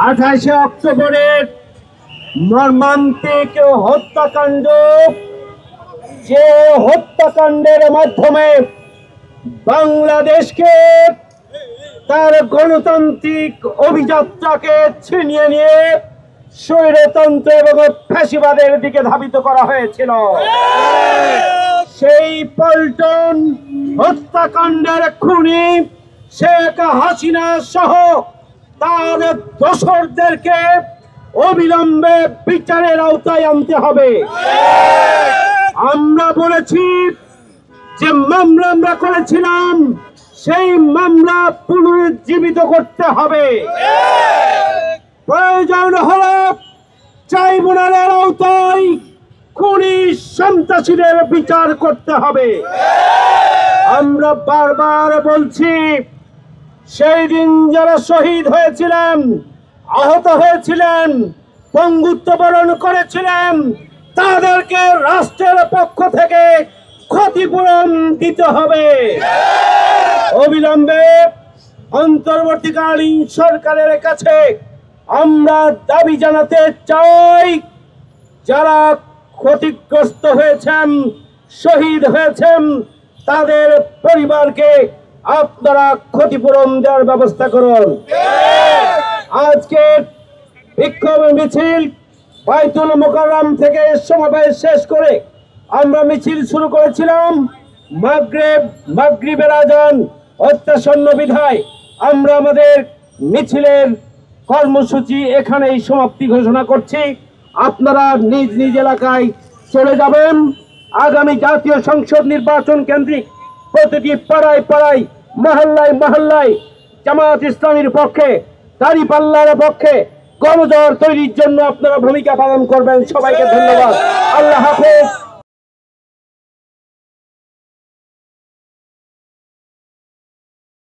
28 অক্টোবরের মর্মান্তিক হত্যাকাণ্ড, যে হত্যাকাণ্ডের মাধ্যমে বাংলাদেশকে তার গণতান্ত্রিক অভিযাত্রাকে ছিনিয়ে নিয়ে স্বৈরতন্ত্র এবং ফ্যাসিবাদের দিকে ধাবিত করা হয়েছিল। সেই পল্টন হত্যাকাণ্ডের খুনি শেখ হাসিনা সহ তার দোসরদেরকে অবিলম্বে বিচারের আওতায় আনতে হবে। আমরা বলেছি যে মামলা আমরা করেছিলাম, সেই মামলা পুনরুজ্জীবিত করতে হবে। প্রয়োজন হলে ট্রাইব্যুনালের আওতায় খুনি সন্ত্রাসীদের বিচার করতে হবে। আমরা বারবার বলছি, সেই দিন যারা শহীদ হয়েছিলেন, আহত হয়েছিলেন, পঙ্গুত্ব বরণ করেছিলেন, তাদেরকে রাষ্ট্রের পক্ষ থেকে ক্ষতিপূরণ দিতে হবে। অবিলম্বে অন্তর্বর্তীকালীন সরকারের কাছে আমরা দাবি জানাতে চাই, যারা ক্ষতিগ্রস্ত হয়েছেন, শহীদ হয়েছেন, তাদের পরিবারকে আপনারা ক্ষতিপূরণ দেওয়ার ব্যবস্থা করুন। আজকে বিক্ষোভ মিছিল বাইতুল মোকাররম থেকে সমাবেশ শেষ করে আমরা মিছিল শুরু করেছিলাম। মাগরিবের আজান অত্যাসন্ন বিধায় আমরা আমাদের মিছিলের কর্মসূচি এখানেই সমাপ্তি ঘোষণা করছি। আপনারা নিজ নিজ এলাকায় চলে যাবেন। আগামী জাতীয় সংসদ নির্বাচন কেন্দ্রিক প্রতিটি পাড়ায় পাড়ায়, মহল্লায় মহল্লায় জামাত ইসলামীর পক্ষে, দাঁড়িপাল্লার পক্ষে গণজোয়ার তৈরির জন্য আপনারা ভূমিকা পালন করবেন। সবাইকে ধন্যবাদ। আল্লাহ হাফেজ।